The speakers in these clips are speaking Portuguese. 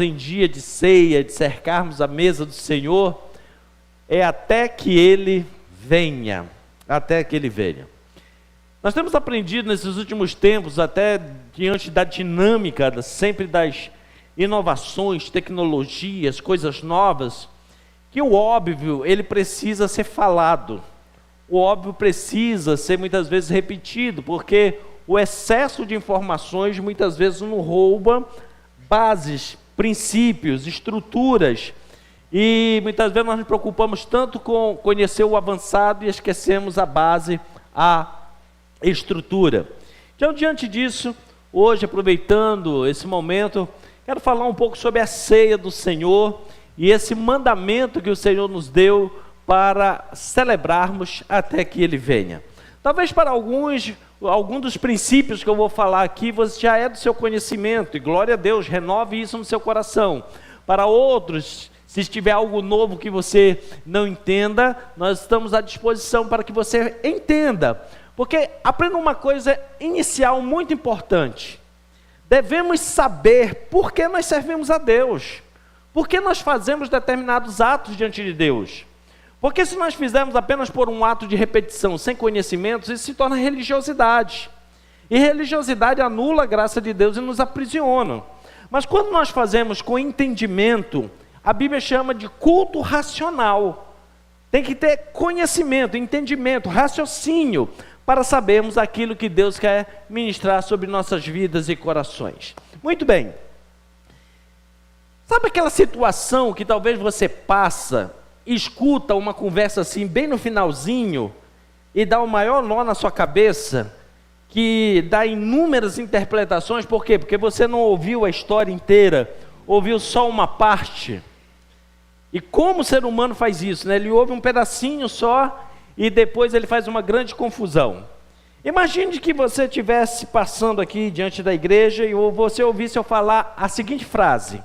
em dia de ceia, de cercarmos a mesa do Senhor, é até que Ele venha, até que Ele venha. Nós temos aprendido nesses últimos tempos, até diante da dinâmica, sempre das inovações, tecnologias, coisas novas, que o óbvio, ele precisa ser falado. O óbvio precisa ser muitas vezes repetido, porque o excesso de informações muitas vezes nos rouba bases, princípios, estruturas, e muitas vezes nós nos preocupamos tanto com conhecer o avançado e esquecemos a base, a estrutura. Então, diante disso, hoje, aproveitando esse momento, quero falar um pouco sobre a ceia do Senhor e esse mandamento que o Senhor nos deu para celebrarmos até que Ele venha. Talvez para alguns dos princípios que eu vou falar aqui, você já é do seu conhecimento, e glória a Deus, renove isso no seu coração. Para outros, se estiver algo novo que você não entenda, nós estamos à disposição para que você entenda. Porque aprenda uma coisa inicial muito importante. Devemos saber por que nós servimos a Deus. Por que nós fazemos determinados atos diante de Deus. Porque se nós fizermos apenas por um ato de repetição, sem conhecimentos, isso se torna religiosidade. E religiosidade anula a graça de Deus e nos aprisiona. Mas quando nós fazemos com entendimento, a Bíblia chama de culto racional. Tem que ter conhecimento, entendimento, raciocínio, para sabermos aquilo que Deus quer ministrar sobre nossas vidas e corações. Muito bem. Sabe aquela situação que talvez você passa, escuta uma conversa assim, bem no finalzinho, e dá o maior nó na sua cabeça, que dá inúmeras interpretações? Por quê? Porque você não ouviu a história inteira, ouviu só uma parte. E como o ser humano faz isso, né? Ele ouve um pedacinho só, e depois ele faz uma grande confusão. Imagine que você estivesse passando aqui diante da igreja, e você ouvisse eu falar a seguinte frase: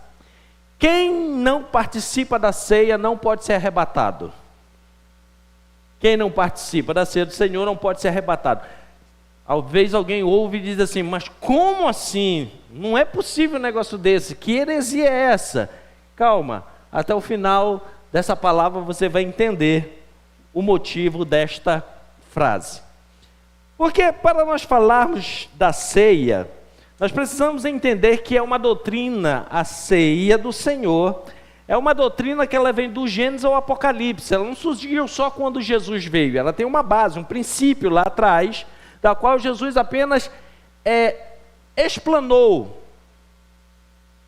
quem não participa da ceia não pode ser arrebatado. Quem não participa da ceia do Senhor não pode ser arrebatado. Talvez alguém ouve e diz assim: mas como assim? Não é possível um negócio desse. Que heresia é essa? Calma, até o final dessa palavra você vai entender o motivo desta frase. Porque para nós falarmos da ceia, nós precisamos entender que é uma doutrina, a ceia do Senhor, é uma doutrina que ela vem do Gênesis ao Apocalipse. Ela não surgiu só quando Jesus veio, ela tem uma base, um princípio lá atrás, da qual Jesus apenas explanou,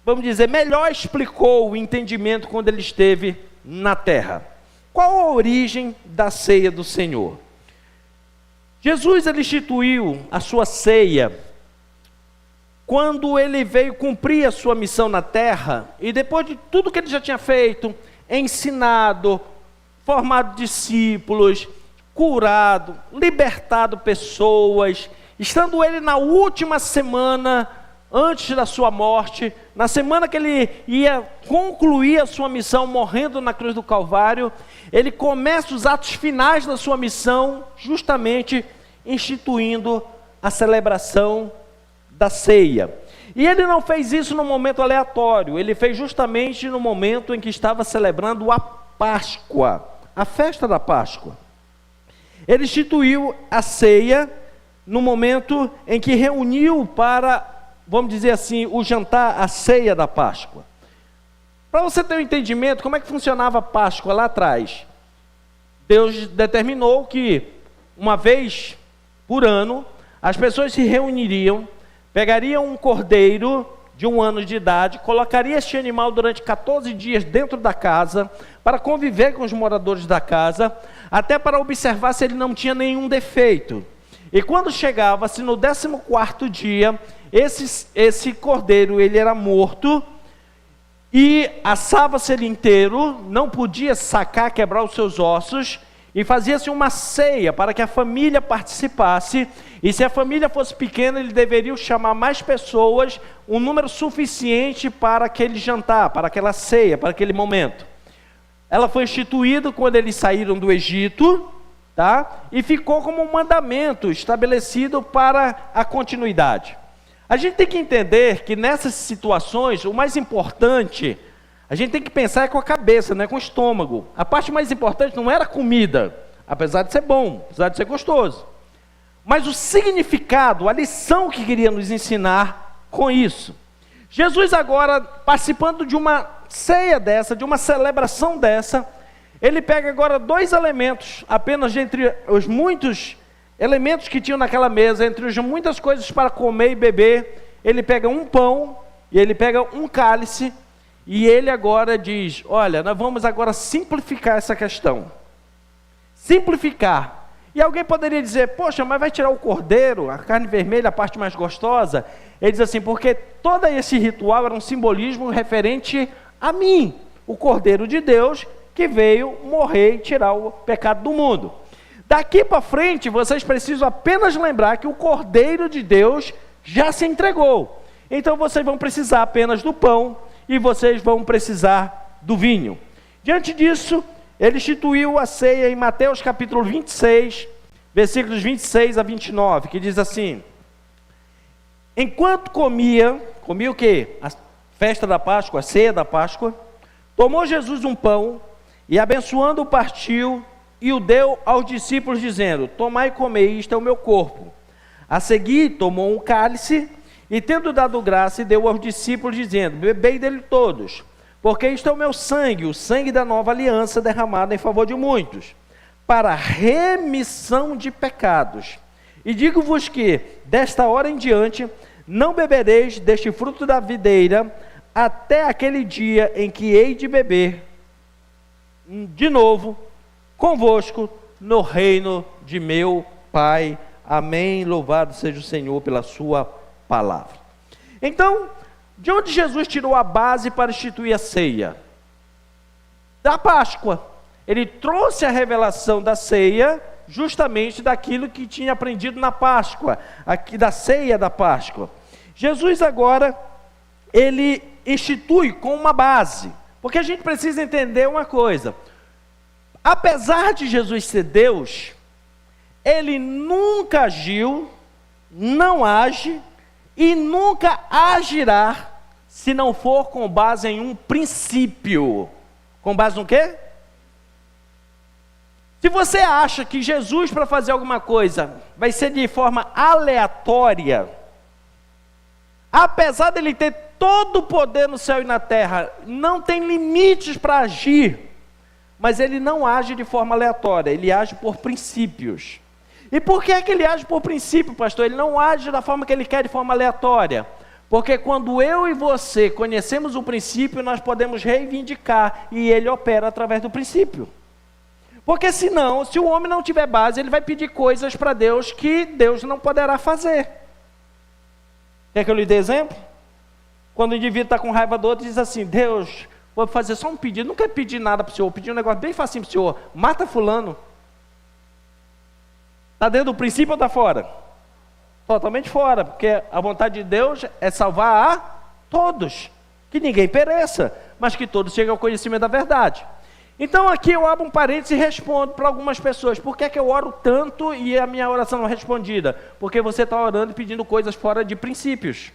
vamos dizer, melhor explicou o entendimento quando ele esteve na terra. Qual a origem da ceia do Senhor? Jesus, ele instituiu a sua ceia quando ele veio cumprir a sua missão na terra, e depois de tudo que ele já tinha feito, ensinado, formado discípulos, curado, libertado pessoas, estando ele na última semana antes da sua morte, na semana que ele ia concluir a sua missão, morrendo na cruz do Calvário, ele começa os atos finais da sua missão, justamente instituindo a celebração da ceia. E ele não fez isso no momento aleatório, ele fez justamente no momento em que estava celebrando a Páscoa, a festa da Páscoa. Ele instituiu a ceia no momento em que reuniu para, vamos dizer assim, o jantar, a ceia da Páscoa. Para você ter um entendimento, como é que funcionava a Páscoa lá atrás? Deus determinou que, uma vez por ano, as pessoas se reuniriam, pegariam um cordeiro de 1 ano de idade, colocaria este animal durante 14 dias dentro da casa, para conviver com os moradores da casa, até para observar se ele não tinha nenhum defeito. E quando chegava-se no 14º dia, esse cordeiro ele era morto, e assava-se ele inteiro, não podia sacar, quebrar os seus ossos, e fazia-se uma ceia para que a família participasse, e se a família fosse pequena, ele deveria chamar mais pessoas, um número suficiente para aquele jantar, para aquela ceia, para aquele momento. Ela foi instituída quando eles saíram do Egito, tá? E ficou como um mandamento estabelecido para a continuidade. A gente tem que entender que nessas situações, o mais importante, a gente tem que pensar com a cabeça, não é com o estômago. A parte mais importante não era a comida, apesar de ser bom, apesar de ser gostoso. Mas o significado, a lição que queria nos ensinar com isso. Jesus agora, participando de uma ceia dessa, de uma celebração dessa, ele pega agora 2 elementos, apenas entre os muitos elementos que tinham naquela mesa, entre as muitas coisas para comer e beber, ele pega um pão e ele pega um cálice, e ele agora diz, olha, nós vamos agora simplificar essa questão. Simplificar. E alguém poderia dizer, poxa, mas vai tirar o cordeiro, a carne vermelha, a parte mais gostosa? Ele diz assim, porque todo esse ritual era um simbolismo referente a mim, o Cordeiro de Deus, que veio morrer e tirar o pecado do mundo. Daqui para frente, vocês precisam apenas lembrar que o Cordeiro de Deus já se entregou. Então vocês vão precisar apenas do pão e vocês vão precisar do vinho. Diante disso, ele instituiu a ceia em Mateus capítulo 26, versículos 26 a 29, que diz assim: enquanto comia o quê? A festa da Páscoa, a ceia da Páscoa, tomou Jesus um pão e abençoando-o partiu e o deu aos discípulos dizendo, tomai e comei, isto é o meu corpo. A seguir tomou um cálice e tendo dado graça deu aos discípulos dizendo, bebei dele todos, porque isto é o meu sangue, o sangue da nova aliança derramado em favor de muitos, para remissão de pecados. E digo-vos que, desta hora em diante, não bebereis deste fruto da videira, até aquele dia em que hei de beber, de novo, convosco, no reino de meu Pai. Amém. Louvado seja o Senhor pela sua palavra. Então, de onde Jesus tirou a base para instituir a ceia? Da Páscoa. Ele trouxe a revelação da ceia justamente daquilo que tinha aprendido na Páscoa, aqui da ceia da Páscoa. Jesus agora, ele institui com uma base, porque a gente precisa entender uma coisa. Apesar de Jesus ser Deus, ele nunca agiu, não age e nunca agirá se não for com base em um princípio. Com base no quê? Se você acha que Jesus, para fazer alguma coisa, vai ser de forma aleatória, apesar dele ter todo o poder no céu e na terra, não tem limites para agir, mas ele não age de forma aleatória, ele age por princípios. E por que é que ele age por princípio, pastor? Ele não age da forma que ele quer, de forma aleatória. Porque quando eu e você conhecemos o princípio, nós podemos reivindicar, e ele opera através do princípio. Porque senão, se o homem não tiver base, ele vai pedir coisas para Deus que Deus não poderá fazer. Quer que eu lhe dê exemplo? Quando o indivíduo está com raiva do outro, diz assim, Deus, vou fazer só um pedido, não quero pedir nada para o Senhor, pedir um negócio bem facinho para o Senhor, mata fulano. Está dentro do princípio ou está fora? Totalmente fora, porque a vontade de Deus é salvar a todos, que ninguém pereça, mas que todos cheguem ao conhecimento da verdade. Então aqui eu abro um parênteses e respondo para algumas pessoas, por que é que eu oro tanto e a minha oração não é respondida? Porque você está orando e pedindo coisas fora de princípios.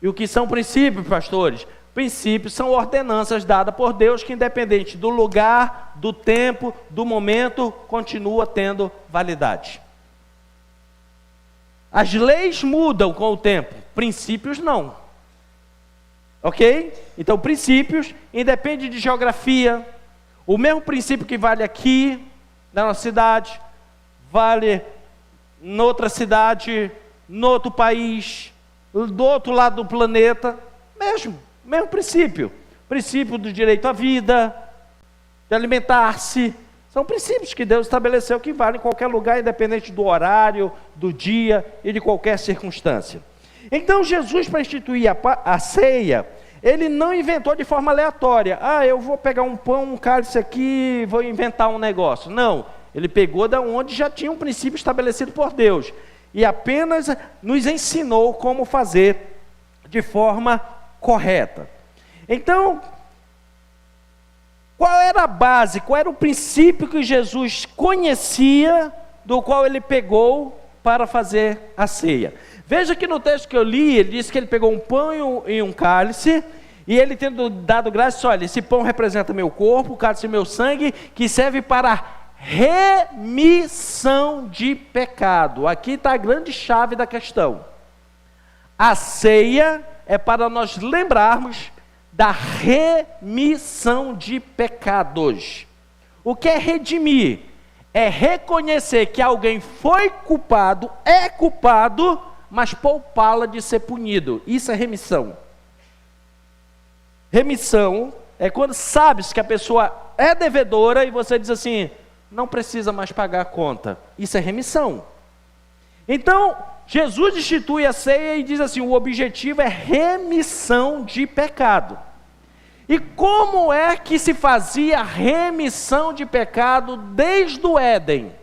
E o que são princípios, pastores? Princípios são ordenanças dadas por Deus que, independente do lugar, do tempo, do momento, continua tendo validade. As leis mudam com o tempo, princípios não. Ok? Então princípios, independe de geografia, o mesmo princípio que vale aqui, na nossa cidade, vale noutra cidade, no outro país, do outro lado do planeta, mesmo princípio. Princípio do direito à vida, de alimentar-se, são princípios que Deus estabeleceu que valem em qualquer lugar, independente do horário, do dia e de qualquer circunstância. Então Jesus, para instituir a ceia, ele não inventou de forma aleatória. Eu vou pegar um pão, um cálice aqui, vou inventar um negócio. Não, ele pegou da onde já tinha um princípio estabelecido por Deus. E apenas nos ensinou como fazer de forma correta. Então, qual era a base, qual era o princípio que Jesus conhecia, do qual ele pegou para fazer a ceia? Veja que no texto que eu li, ele disse que ele pegou um pão e um cálice, e ele tendo dado graças, olha, esse pão representa meu corpo, o cálice meu sangue, que serve para remissão de pecado. Aqui está a grande chave da questão. A ceia é para nós lembrarmos da remissão de pecados. O que é redimir? É reconhecer que alguém foi culpado, é culpado, mas poupá-la de ser punido. Isso é remissão. Remissão é quando sabes que a pessoa é devedora e você diz assim, não precisa mais pagar a conta. Isso é remissão. Então, Jesus institui a ceia e diz assim, o objetivo é remissão de pecado. E como é que se fazia remissão de pecado desde o Éden?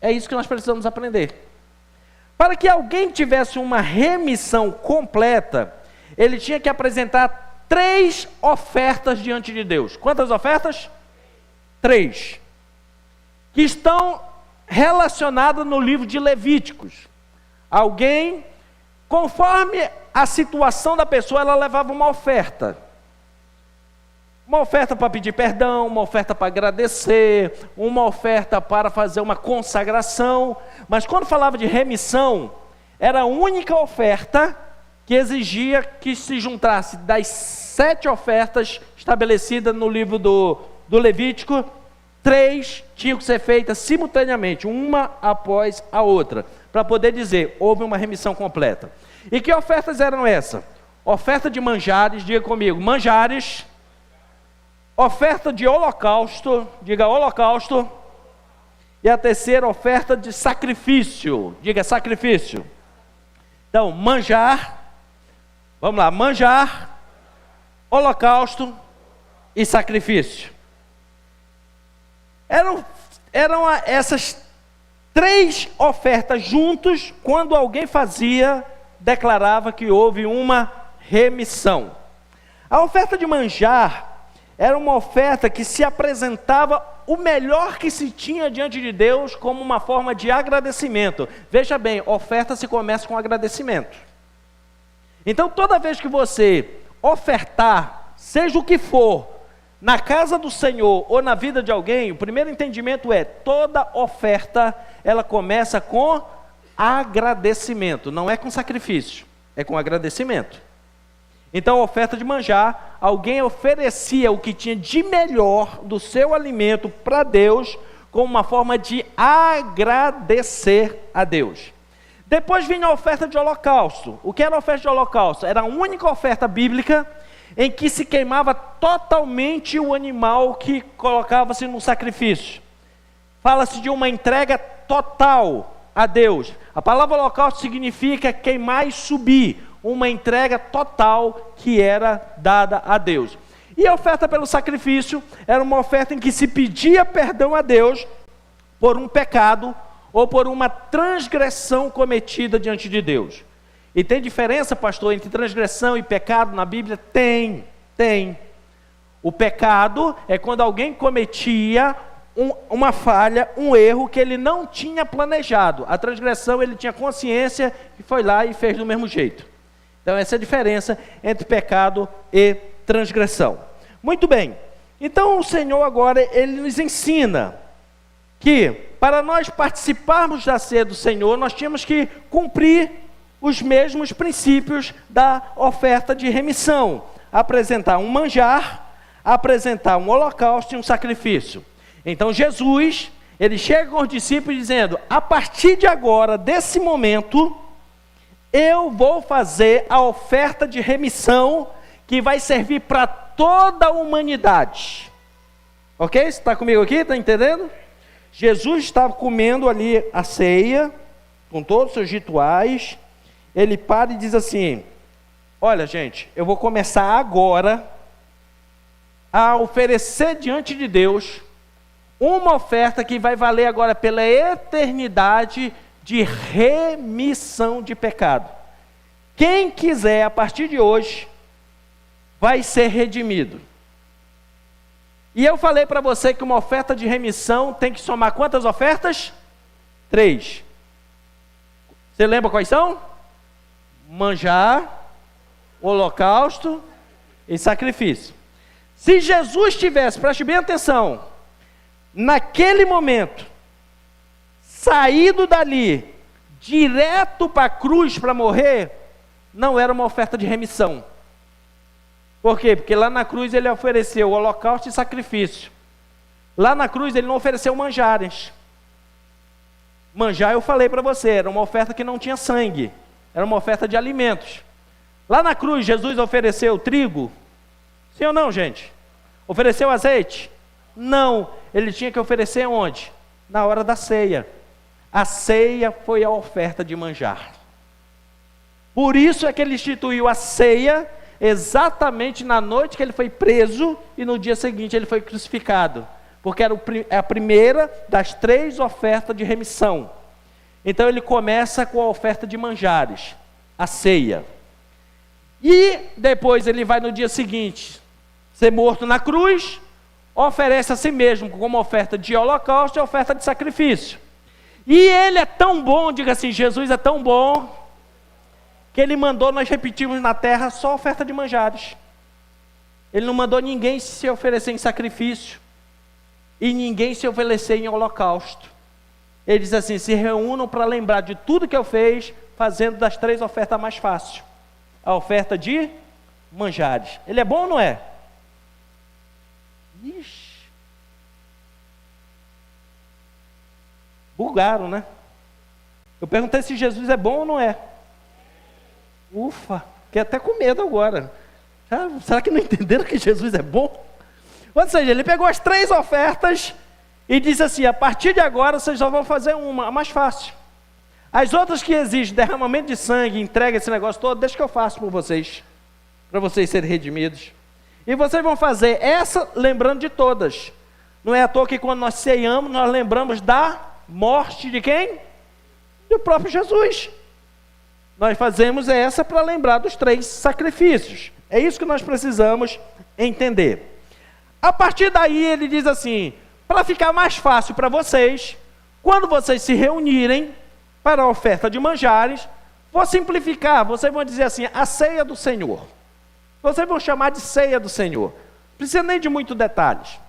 É isso que nós precisamos aprender. Para que alguém tivesse uma remissão completa, ele tinha que apresentar 3 ofertas diante de Deus. Quantas ofertas? 3. Que estão relacionadas no livro de Levíticos. Alguém, conforme a situação da pessoa, ela levava uma oferta. Uma oferta para pedir perdão, uma oferta para agradecer, uma oferta para fazer uma consagração. Mas quando falava de remissão, era a única oferta que exigia que se juntasse das 7 ofertas estabelecidas no livro do Levítico, 3 tinham que ser feitas simultaneamente, uma após a outra, para poder dizer, houve uma remissão completa. E que ofertas eram essas? Oferta de manjares, diga comigo, manjares. Oferta de holocausto, diga holocausto. E a terceira, oferta de sacrifício, diga sacrifício. Então, manjar, vamos lá, manjar, holocausto e sacrifício. Eram essas 3 ofertas juntos, quando alguém fazia, declarava que houve uma remissão. A oferta de manjar era uma oferta que se apresentava o melhor que se tinha diante de Deus como uma forma de agradecimento. Veja bem, oferta se começa com agradecimento. Então toda vez que você ofertar, seja o que for, na casa do Senhor ou na vida de alguém, o primeiro entendimento é, toda oferta, ela começa com agradecimento, não é com sacrifício, é com agradecimento. Então, a oferta de manjar, alguém oferecia o que tinha de melhor do seu alimento para Deus, como uma forma de agradecer a Deus. Depois vinha a oferta de holocausto. O que era a oferta de holocausto? Era a única oferta bíblica em que se queimava totalmente o animal que colocava-se no sacrifício. Fala-se de uma entrega total a Deus. A palavra holocausto significa queimar e subir, uma entrega total que era dada a Deus. E a oferta pelo sacrifício era uma oferta em que se pedia perdão a Deus por um pecado ou por uma transgressão cometida diante de Deus. E tem diferença, pastor, entre transgressão e pecado na Bíblia? Tem. O pecado é quando alguém cometia uma falha, um erro que ele não tinha planejado. A transgressão, ele tinha consciência e foi lá e fez do mesmo jeito. Então essa é a diferença entre pecado e transgressão. Muito bem, então o Senhor agora, Ele nos ensina que para nós participarmos da ceia do Senhor, nós tínhamos que cumprir os mesmos princípios da oferta de remissão. Apresentar um manjar, apresentar um holocausto e um sacrifício. Então Jesus, Ele chega com os discípulos dizendo, a partir de agora, desse momento, eu vou fazer a oferta de remissão que vai servir para toda a humanidade. Ok? Você está comigo aqui? Está entendendo? Jesus estava comendo ali a ceia, com todos os seus rituais. Ele para e diz assim, olha gente, eu vou começar agora a oferecer diante de Deus uma oferta que vai valer agora pela eternidade de remissão de pecado. Quem quiser, a partir de hoje, vai ser redimido. E eu falei para você que uma oferta de remissão tem que somar quantas ofertas? 3. Você lembra quais são? manjar, holocausto e sacrifício. Se Jesus tivesse, preste bem atenção, naquele momento, saído dali, direto para a cruz para morrer, não era uma oferta de remissão. Por quê? Porque lá na cruz ele ofereceu holocausto e sacrifício. Lá na cruz ele não ofereceu manjares. Manjar, eu falei para você, era uma oferta que não tinha sangue, era uma oferta de alimentos. Lá na cruz Jesus ofereceu trigo? Sim ou não, gente? Ofereceu azeite? Não, ele tinha que oferecer onde? Na hora da ceia. A ceia foi a oferta de manjar. Por isso é que ele instituiu a ceia exatamente na noite que ele foi preso e no dia seguinte ele foi crucificado, porque era a primeira das 3 ofertas de remissão. Então ele começa com a oferta de manjares, a ceia. E depois ele vai no dia seguinte ser morto na cruz, oferece a si mesmo como oferta de holocausto e oferta de sacrifício. E ele é tão bom, diga assim, Jesus é tão bom, que ele mandou nós repetirmos na terra só oferta de manjares. Ele não mandou ninguém se oferecer em sacrifício, e ninguém se oferecer em holocausto. Ele diz assim, se reúnam para lembrar de tudo que eu fiz, fazendo das 3 ofertas mais fácil. A oferta de manjares. Ele é bom ou não é? Ixi. Bugaram, né? Eu perguntei se Jesus é bom ou não é. Ufa, fiquei até com medo agora. Será que não entenderam que Jesus é bom? Ou seja, ele pegou as 3 ofertas e disse assim, a partir de agora vocês só vão fazer uma, a mais fácil. As outras que exigem derramamento de sangue, entrega esse negócio todo, deixa que eu faço por vocês, para vocês serem redimidos. E vocês vão fazer essa lembrando de todas. Não é à toa que quando nós ceiamos, nós lembramos da morte de quem? Do próprio Jesus. Nós fazemos essa para lembrar dos 3 sacrifícios. É isso que nós precisamos entender. A partir daí ele diz assim, para ficar mais fácil para vocês, quando vocês se reunirem para a oferta de manjares, vou simplificar, vocês vão dizer assim, a ceia do Senhor. Vocês vão chamar de ceia do Senhor. Não precisa nem de muitos detalhes.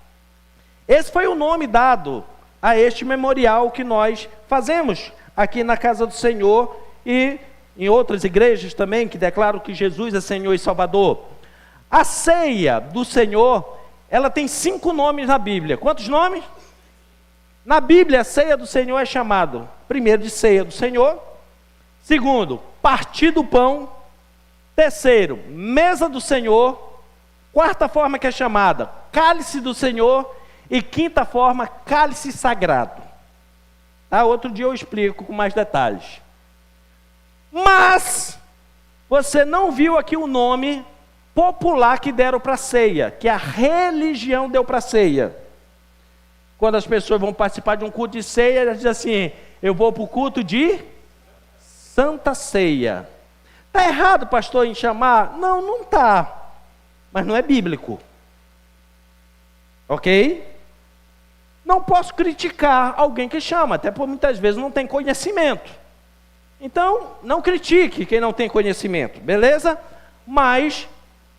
Esse foi o nome dado a este memorial que nós fazemos aqui na casa do Senhor e em outras igrejas também que declaram que Jesus é Senhor e Salvador. A ceia do Senhor, ela tem 5 nomes na Bíblia. Quantos nomes? Na Bíblia, a ceia do Senhor é chamado, primeiro, de ceia do Senhor. Segundo, partir do pão. Terceiro, mesa do Senhor. Quarta forma que é chamada, cálice do Senhor. E quinta forma, cálice sagrado. Outro dia eu explico com mais detalhes. Mas, você não viu aqui o nome popular que deram para a ceia, que a religião deu para a ceia. Quando as pessoas vão participar de um culto de ceia, elas dizem assim, eu vou para o culto de Santa Ceia. Está errado, pastor, em chamar? Não, não está. Mas não é bíblico. Ok? Não posso criticar alguém que chama, até porque muitas vezes não tem conhecimento. Então, não critique quem não tem conhecimento, beleza? Mas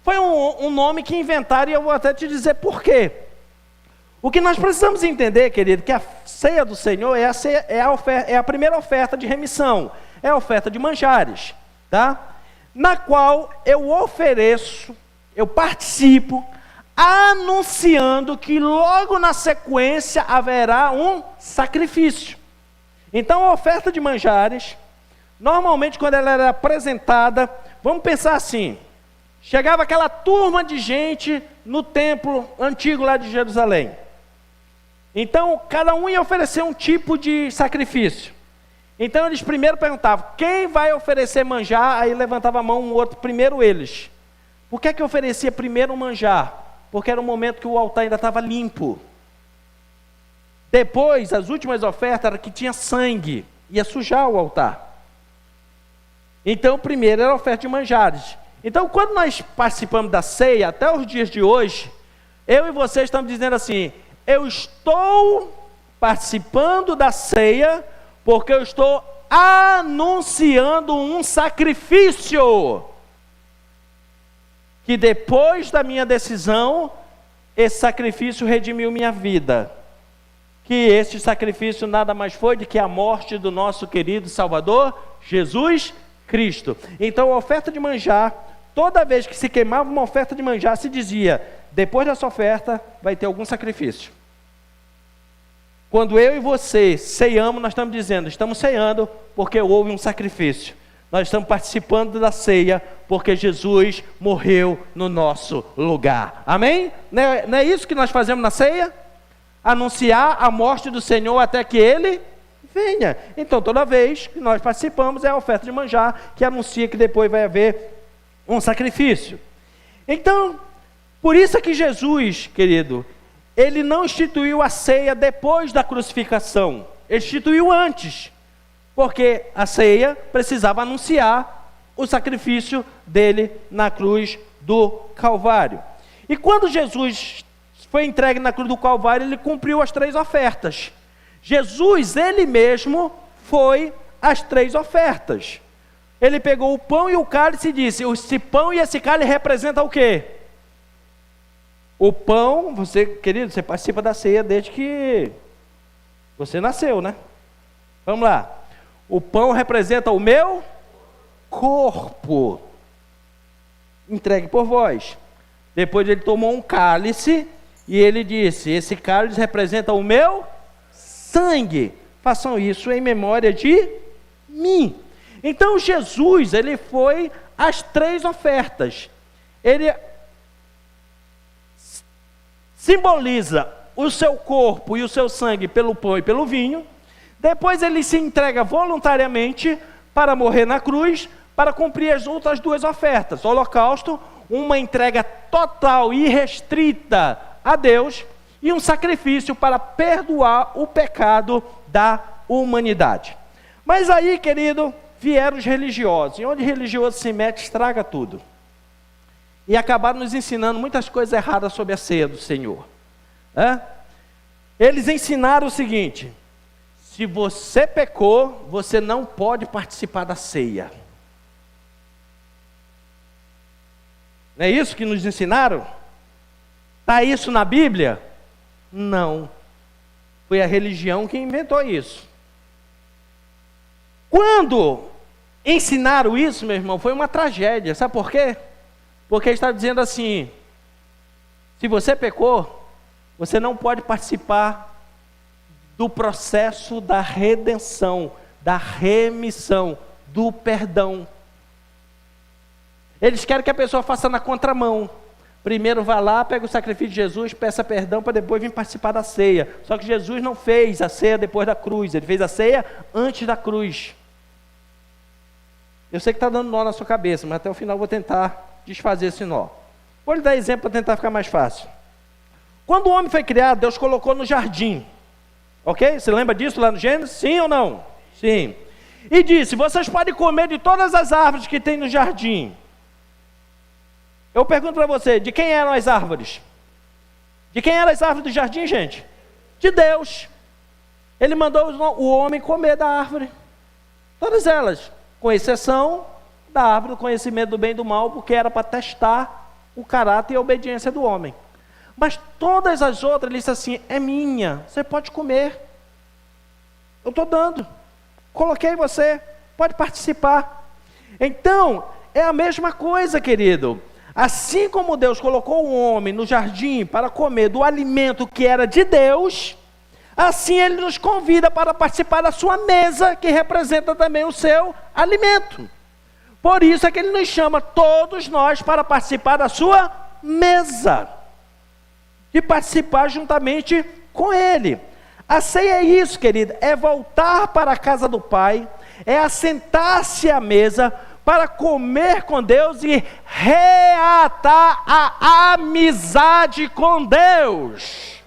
foi um nome que inventaram e eu vou até te dizer por quê. O que nós precisamos entender, querido, que a ceia do Senhor é a primeira oferta de remissão, é a oferta de manjares, tá? Na qual eu ofereço, eu participo, anunciando que logo na sequência haverá um sacrifício. Então a oferta de manjares, normalmente quando ela era apresentada, vamos pensar assim, chegava aquela turma de gente no templo antigo lá de Jerusalém. Então cada um ia oferecer um tipo de sacrifício. Então eles primeiro perguntavam, quem vai oferecer manjar? Aí levantava a mão um outro, primeiro eles. Por que oferecia primeiro o manjar? Porque era um momento que o altar ainda estava limpo. Depois, as últimas ofertas eram que tinha sangue, ia sujar o altar. Então, primeiro era a oferta de manjares. Então, quando nós participamos da ceia, até os dias de hoje, eu e vocês estamos dizendo assim, eu estou participando da ceia, porque eu estou anunciando um sacrifício, que depois da minha decisão, esse sacrifício redimiu minha vida, que esse sacrifício nada mais foi do que a morte do nosso querido Salvador, Jesus Cristo. Então a oferta de manjar, toda vez que se queimava uma oferta de manjar, se dizia, depois dessa oferta vai ter algum sacrifício. Quando eu e você ceiamos, nós estamos dizendo, estamos ceando porque houve um sacrifício. Nós estamos participando da ceia porque Jesus morreu no nosso lugar. Amém? Não é isso que nós fazemos na ceia? Anunciar a morte do Senhor até que Ele venha. Então toda vez que nós participamos é a oferta de manjar que anuncia que depois vai haver um sacrifício. Então, por isso é que Jesus, querido, Ele não instituiu a ceia depois da crucificação. Ele instituiu antes. Porque a ceia precisava anunciar o sacrifício dele na cruz do Calvário. E quando Jesus foi entregue na cruz do Calvário, ele cumpriu as 3 ofertas. Jesus, ele mesmo, foi as 3 ofertas. Ele pegou o pão e o cálice e disse, esse pão e esse cálice representam o quê? O pão, você, querido, você participa da ceia desde que você nasceu, né? Vamos lá. O pão representa o meu corpo, entregue por vós. Depois ele tomou um cálice e ele disse, esse cálice representa o meu sangue. Façam isso em memória de mim. Então Jesus, ele foi as 3 ofertas. Ele simboliza o seu corpo e o seu sangue pelo pão e pelo vinho. Depois ele se entrega voluntariamente para morrer na cruz, para cumprir as outras 2 ofertas. O holocausto, uma entrega total e restrita a Deus, e um sacrifício para perdoar o pecado da humanidade. Mas aí, querido, vieram os religiosos, e onde religioso se mete, estraga tudo. E acabaram nos ensinando muitas coisas erradas sobre a ceia do Senhor. Eles ensinaram o seguinte: se você pecou, você não pode participar da ceia. Não é isso que nos ensinaram? Está isso na Bíblia? Não. Foi a religião que inventou isso. Quando ensinaram isso, meu irmão, foi uma tragédia. Sabe por quê? Porque está dizendo assim, se você pecou, você não pode participar do processo da redenção, da remissão, do perdão. Eles querem que a pessoa faça na contramão. Primeiro vá lá, pega o sacrifício de Jesus, peça perdão para depois vir participar da ceia. Só que Jesus não fez a ceia depois da cruz, ele fez a ceia antes da cruz. Eu sei que está dando nó na sua cabeça, mas até o final eu vou tentar desfazer esse nó. Vou lhe dar exemplo para tentar ficar mais fácil. Quando o homem foi criado, Deus colocou no jardim. Ok? Você lembra disso lá no Gênesis? Sim ou não? Sim. E disse, vocês podem comer de todas as árvores que tem no jardim. Eu pergunto para você, de quem eram as árvores? De quem eram as árvores do jardim, gente? De Deus. Ele mandou o homem comer da árvore. Todas elas, com exceção da árvore do conhecimento do bem e do mal, porque era para testar o caráter e a obediência do homem. Mas todas as outras, ele disse assim, é minha, você pode comer. Eu estou dando. Coloquei você, pode participar. Então, é a mesma coisa, querido. Assim como Deus colocou o homem no jardim para comer do alimento que era de Deus, assim Ele nos convida para participar da sua mesa, que representa também o seu alimento. Por isso é que Ele nos chama todos nós para participar da sua mesa, de participar juntamente com Ele. A ceia é isso, querida, é voltar para a casa do Pai, é assentar-se à mesa para comer com Deus e reatar a amizade com Deus.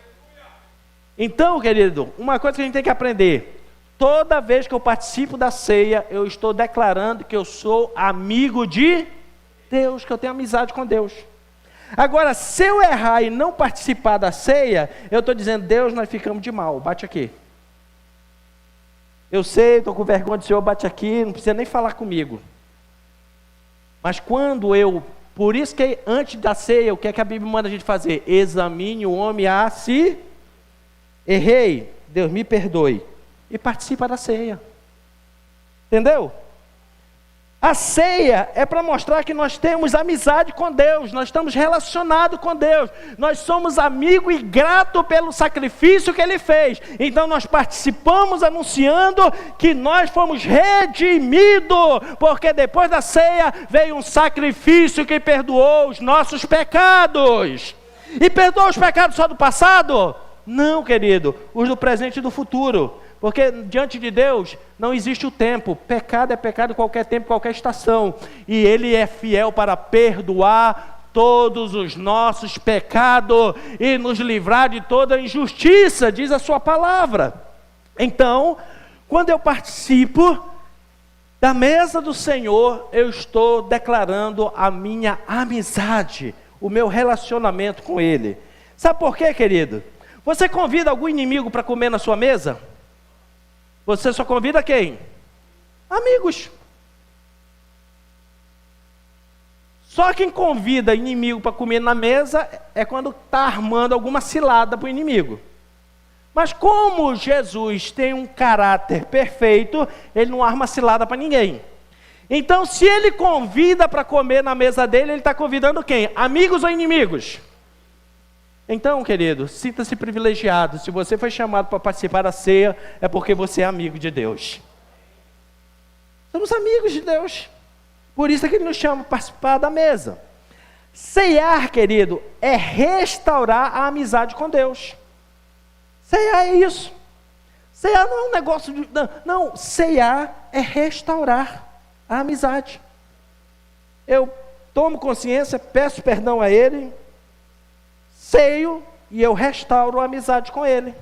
Então, querido, uma coisa que a gente tem que aprender, toda vez que eu participo da ceia, eu estou declarando que eu sou amigo de Deus, que eu tenho amizade com Deus. Agora, se eu errar e não participar da ceia, eu estou dizendo, Deus, nós ficamos de mal, bate aqui. Eu sei, estou com vergonha do Senhor, bate aqui, não precisa nem falar comigo. Mas quando por isso que antes da ceia, o que é que a Bíblia manda a gente fazer? Examine o homem a si. Errei, Deus me perdoe. E participa da ceia. Entendeu? A ceia é para mostrar que nós temos amizade com Deus, nós estamos relacionados com Deus, nós somos amigos e gratos pelo sacrifício que Ele fez. Então nós participamos anunciando que nós fomos redimidos, porque depois da ceia veio um sacrifício que perdoou os nossos pecados. E perdoou os pecados só do passado? Não, querido, os do presente e do futuro. Porque diante de Deus não existe o tempo. Pecado é pecado em qualquer tempo, qualquer estação. E Ele é fiel para perdoar todos os nossos pecados e nos livrar de toda injustiça, diz a sua palavra. Então, quando eu participo da mesa do Senhor, eu estou declarando a minha amizade, o meu relacionamento com Ele. Sabe por quê, querido? Você convida algum inimigo para comer na sua mesa? Você só convida quem? Amigos. Só quem convida inimigo para comer na mesa é quando está armando alguma cilada para o inimigo. Mas como Jesus tem um caráter perfeito, Ele não arma cilada para ninguém. Então, se Ele convida para comer na mesa dele, Ele está convidando quem? Amigos ou inimigos? Então, querido, sinta-se privilegiado. Se você foi chamado para participar da ceia, é porque você é amigo de Deus. Somos amigos de Deus. Por isso é que Ele nos chama para participar da mesa. Ceiar, querido, é restaurar a amizade com Deus. Ceiar é isso. Ceiar não é um negócio de... Não, ceiar é restaurar a amizade. Eu tomo consciência, peço perdão a Ele, ceio e eu restauro a amizade com Ele.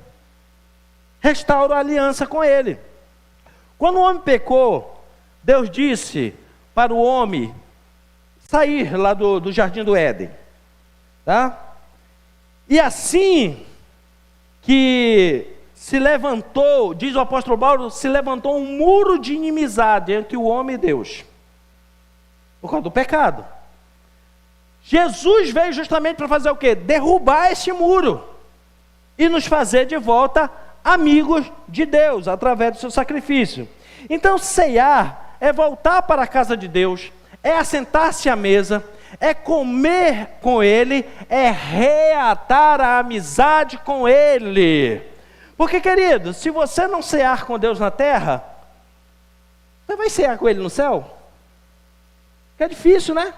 Restauro a aliança com Ele. Quando o homem pecou, Deus disse para o homem sair lá do jardim do Éden. Tá? E assim que se levantou, diz o apóstolo Paulo, se levantou um muro de inimizade entre o homem e Deus. Por causa do pecado. Jesus veio justamente para fazer o quê? Derrubar esse muro e nos fazer de volta amigos de Deus, através do seu sacrifício. Então, ceiar é voltar para a casa de Deus, é assentar-se à mesa, é comer com Ele, é reatar a amizade com Ele. Porque, querido, se você não cear com Deus na terra, você vai cear com Ele no céu? É difícil, né?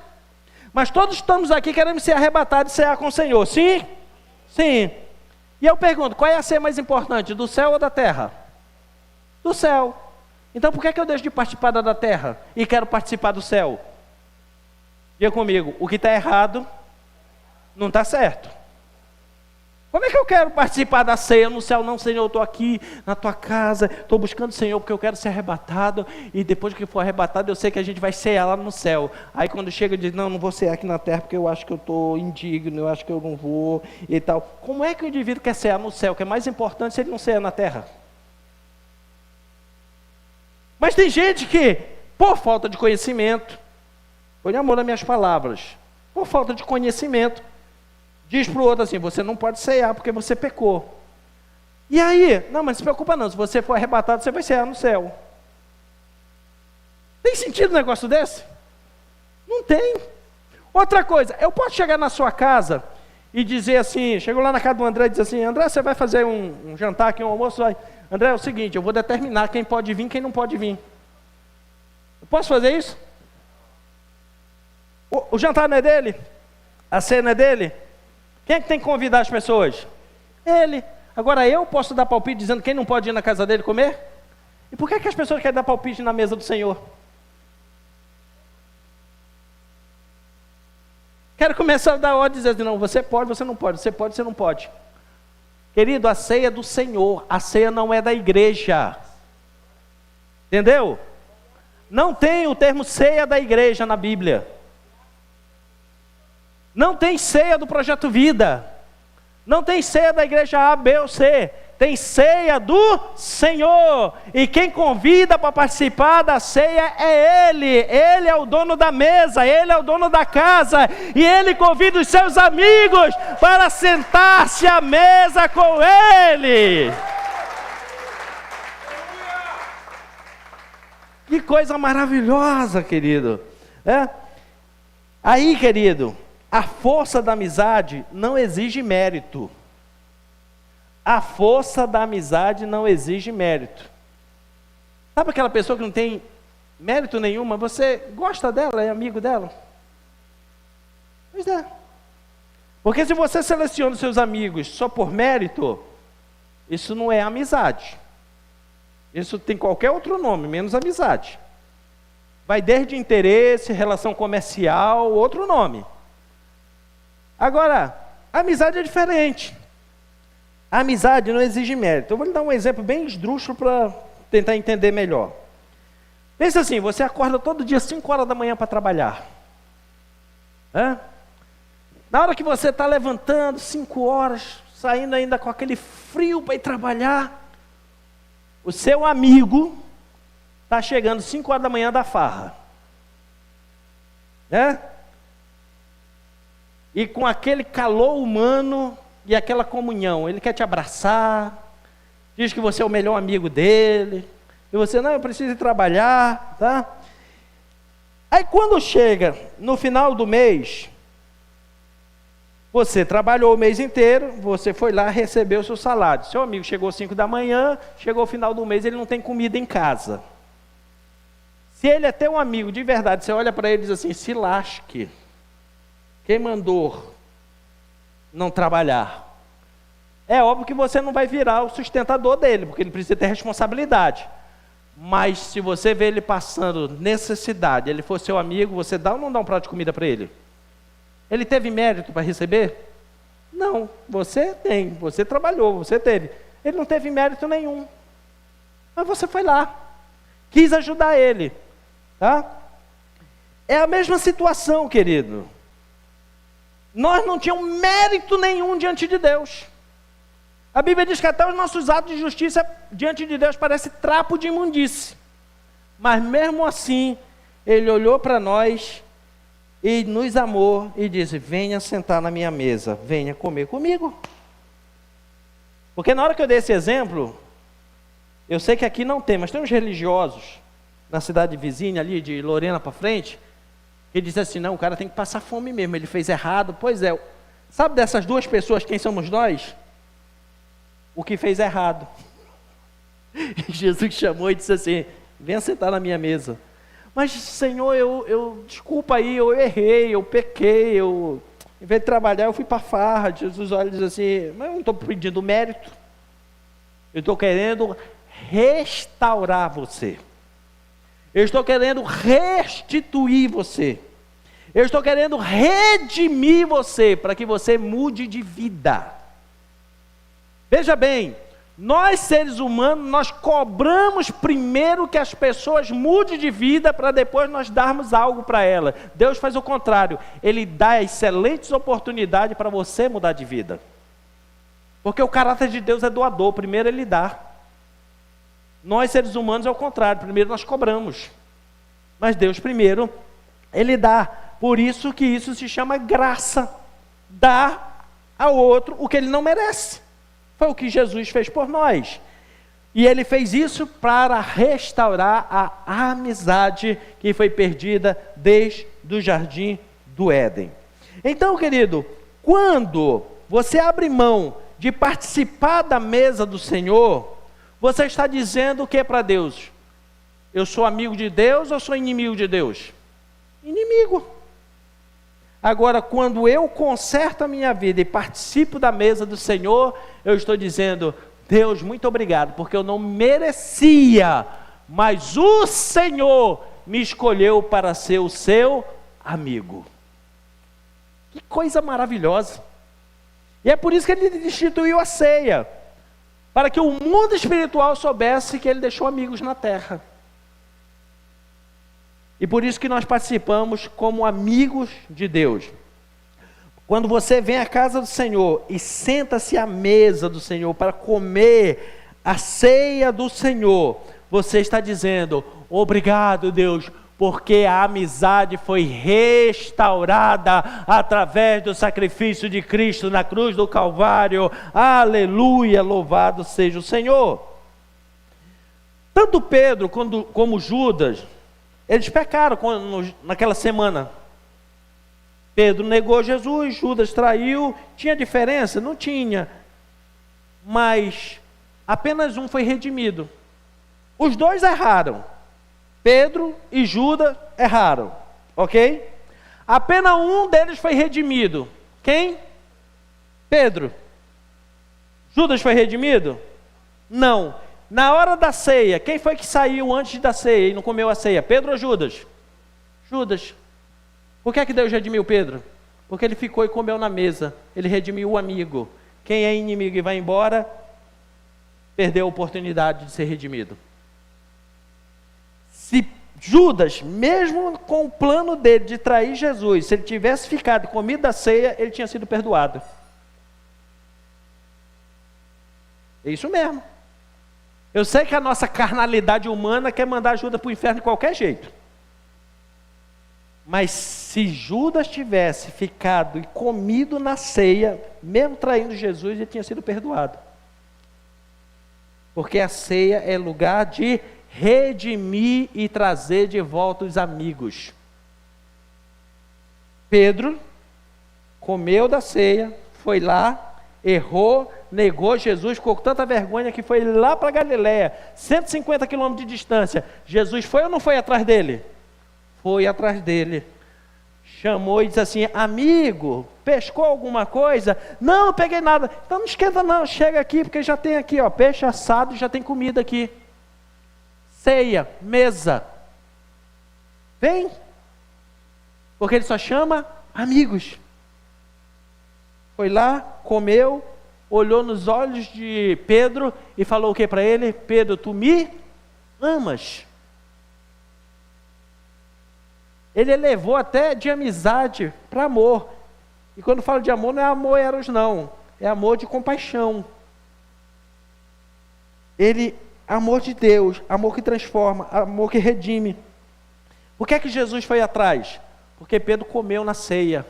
Mas todos estamos aqui querendo ser arrebatados e cear com o Senhor, sim? Sim. E eu pergunto, qual é a ceia mais importante, do céu ou da terra? Do céu. Então por que eu deixo de participar da terra e quero participar do céu? Diga comigo, o que está errado não está certo. Como é que eu quero participar da ceia no céu? Não, Senhor, eu estou aqui na tua casa, estou buscando o Senhor porque eu quero ser arrebatado, e depois que for arrebatado eu sei que a gente vai cear lá no céu. Aí quando chega eu digo, não vou cear aqui na terra porque eu acho que eu estou indigno, eu acho que eu não vou e tal. Como é que o indivíduo quer cear no céu, que é mais importante se ele não cear na terra? Mas tem gente que, por falta de conhecimento, põe amor nas minhas palavras, por falta de conhecimento, diz para o outro assim, você não pode cear porque você pecou. E aí, não, mas não se preocupa não, se você for arrebatado, você vai cear no céu. Tem sentido um negócio desse? Não tem. Outra coisa, eu posso chegar na sua casa e dizer assim, chego lá na casa do André e diz assim, André, você vai fazer um jantar aqui, um almoço? Vai. André, é o seguinte, eu vou determinar quem pode vir e quem não pode vir. Eu posso fazer isso? O jantar não é dele? A ceia não é dele? Quem é que tem que convidar as pessoas? Ele. Agora eu posso dar palpite dizendo quem não pode ir na casa dele comer? E por que as pessoas querem dar palpite na mesa do Senhor? Quero começar a dar ordem e dizer assim, não, você pode, você não pode, você pode, você não pode. Querido, a ceia é do Senhor, a ceia não é da igreja. Entendeu? Não tem o termo ceia da igreja na Bíblia. Não tem ceia do Projeto Vida. Não tem ceia da igreja A, B ou C. tem ceia do Senhor, e quem convida para participar da ceia é Ele é o dono da mesa, Ele é o dono da casa, e Ele convida os seus amigos para sentar-se à mesa com Ele. Que coisa maravilhosa, querido. Aí, querido, a força da amizade não exige mérito. A força da amizade não exige mérito. Sabe aquela pessoa que não tem mérito nenhum, mas você gosta dela, é amigo dela? Pois é. Porque se você seleciona os seus amigos só por mérito, isso não é amizade. Isso tem qualquer outro nome, menos amizade. Vai desde interesse, relação comercial, outro nome. Agora, a amizade é diferente. A amizade não exige mérito. Eu vou lhe dar um exemplo bem esdrúxulo para tentar entender melhor. Pensa assim, você acorda todo dia 5 horas da manhã para trabalhar. Na hora que você está levantando, 5 horas, saindo ainda com aquele frio para ir trabalhar, o seu amigo está chegando 5 horas da manhã da farra. E com aquele calor humano e aquela comunhão, ele quer te abraçar, diz que você é o melhor amigo dele, e você, não, eu preciso ir trabalhar, tá? Aí quando chega no final do mês, você trabalhou o mês inteiro, você foi lá receber o seu salário. Seu amigo chegou às 5 da manhã, chegou ao final do mês, ele não tem comida em casa. Se ele é teu amigo de verdade, você olha para ele e diz assim, se lasque. Quem mandou não trabalhar? É óbvio que você não vai virar o sustentador dele, porque ele precisa ter responsabilidade. Mas se você vê ele passando necessidade, ele for seu amigo, você dá ou não dá um prato de comida para ele? Ele teve mérito para receber? Não, você tem, você trabalhou, você teve. Ele não teve mérito nenhum. Mas você foi lá, quis ajudar ele, tá? É a mesma situação, querido. Nós não tínhamos mérito nenhum diante de Deus. A Bíblia diz que até os nossos atos de justiça diante de Deus parecem trapo de imundície. Mas mesmo assim, Ele olhou para nós e nos amou e disse, venha sentar na minha mesa, venha comer comigo. Porque na hora que eu dei esse exemplo, eu sei que aqui não tem, mas tem uns religiosos na cidade vizinha ali, de Lorena para frente, que dizem assim, não, o cara tem que passar fome mesmo, ele fez errado. Pois é, sabe dessas duas pessoas quem somos nós? O que fez errado. E Jesus chamou e disse assim, venha sentar na minha mesa. Mas Senhor, eu desculpa aí, eu errei, eu pequei, em vez de trabalhar eu fui para a farra. Jesus olha e diz assim, mas eu não estou pedindo mérito, eu estou querendo restaurar você, eu estou querendo restituir você, eu estou querendo redimir você, para que você mude de vida. Veja bem, nós seres humanos, nós cobramos primeiro que as pessoas mudem de vida, para depois nós darmos algo para ela. Deus faz o contrário, Ele dá excelentes oportunidades para você mudar de vida. Porque o caráter de Deus é doador, primeiro Ele dá. Nós seres humanos é o contrário, primeiro nós cobramos. Mas Deus primeiro, Ele dá. Por isso que isso se chama graça. Dá ao outro o que ele não merece. Foi o que Jesus fez por nós. E Ele fez isso para restaurar a amizade que foi perdida desde o jardim do Éden. Então, querido, quando você abre mão de participar da mesa do Senhor, você está dizendo o que para Deus? Eu sou amigo de Deus ou sou inimigo de Deus? Inimigo. Agora, quando eu conserto a minha vida e participo da mesa do Senhor, eu estou dizendo, Deus, muito obrigado, porque eu não merecia, mas o Senhor me escolheu para ser o seu amigo. Que coisa maravilhosa. E é por isso que Ele instituiu a ceia, para que o mundo espiritual soubesse que Ele deixou amigos na terra. E por isso que nós participamos como amigos de Deus. Quando você vem à casa do Senhor e senta-se à mesa do Senhor para comer a ceia do Senhor, você está dizendo: obrigado, Deus, porque a amizade foi restaurada através do sacrifício de Cristo na cruz do Calvário. Aleluia, louvado seja o Senhor. Tanto Pedro como Judas, eles pecaram naquela semana. Pedro negou Jesus, Judas traiu. Tinha diferença? Não tinha. Mas apenas um foi redimido. Os dois erraram. Pedro e Judas erraram. Ok? Apenas um deles foi redimido. Quem? Pedro. Judas foi redimido? Não. Na hora da ceia, quem foi que saiu antes da ceia e não comeu a ceia? Pedro ou Judas? Judas. Por que é que Deus redimiu Pedro? Porque ele ficou e comeu na mesa. Ele redimiu o amigo. Quem é inimigo e vai embora, perdeu a oportunidade de ser redimido. Se Judas, mesmo com o plano dele de trair Jesus, se ele tivesse ficado e comido a ceia, ele tinha sido perdoado. É isso mesmo. Eu sei que a nossa carnalidade humana quer mandar Judas para o inferno de qualquer jeito. Mas se Judas tivesse ficado e comido na ceia, mesmo traindo Jesus, ele tinha sido perdoado. Porque a ceia é lugar de redimir e trazer de volta os amigos. Pedro comeu da ceia, foi lá, errou, negou Jesus, ficou com tanta vergonha que foi lá para Galiléia, 150 quilômetros de distância. Jesus foi ou não foi atrás dele? Foi atrás dele. Chamou e disse assim: amigo, pescou alguma coisa? Não, não peguei nada. Então não esquenta não, chega aqui, porque já tem aqui, ó, peixe assado, já tem comida aqui. Ceia, mesa. Vem. Porque ele só chama amigos. Foi lá, comeu, olhou nos olhos de Pedro e falou o que para ele? Pedro, tu me amas. Ele elevou até de amizade para amor. E quando falo de amor, não é amor eros não. É amor de compaixão. Amor de Deus, amor que transforma, amor que redime. Por que é que Jesus foi atrás? Porque Pedro comeu na ceia.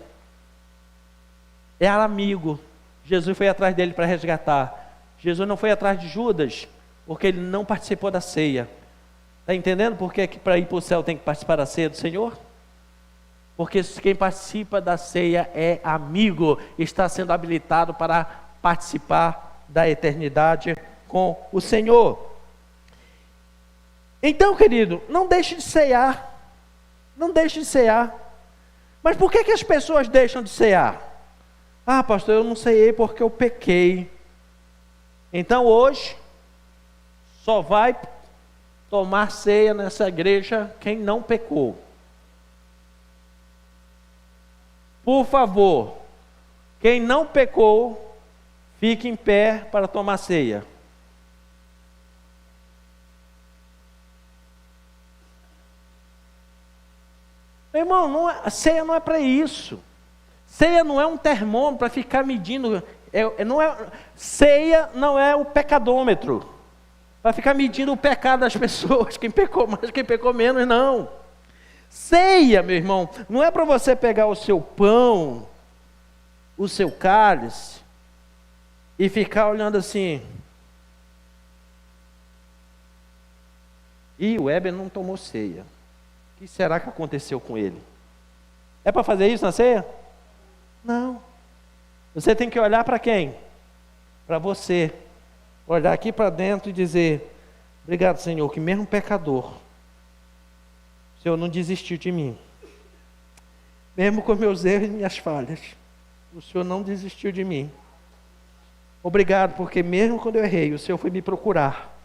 Era amigo. Jesus foi atrás dele para resgatar. Jesus não foi atrás de Judas, porque ele não participou da ceia. Está entendendo por que para ir para o céu tem que participar da ceia do Senhor? Porque quem participa da ceia é amigo, está sendo habilitado para participar da eternidade com o Senhor. Então, querido, não deixe de cear. Não deixe de cear. Mas por que as pessoas deixam de cear? Ah, pastor, eu não ceiei porque eu pequei. Então hoje, só vai tomar ceia nessa igreja quem não pecou. Por favor, quem não pecou, fique em pé para tomar ceia. Meu irmão, a ceia não é para isso. Ceia não é um termômetro para ficar medindo. Ceia não é o pecadômetro para ficar medindo o pecado das pessoas, quem pecou mais, quem pecou menos, não. Ceia, meu irmão, não é para você pegar o seu pão, o seu cálice e ficar olhando assim. E o Weber não tomou ceia. O que será que aconteceu com ele? É para fazer isso na ceia? Não. Você tem que olhar para quem? Para você. Olhar aqui para dentro e dizer: obrigado, Senhor, que mesmo pecador, o Senhor não desistiu de mim. Mesmo com meus erros e minhas falhas, o Senhor não desistiu de mim. Obrigado, porque mesmo quando eu errei, o Senhor foi me procurar.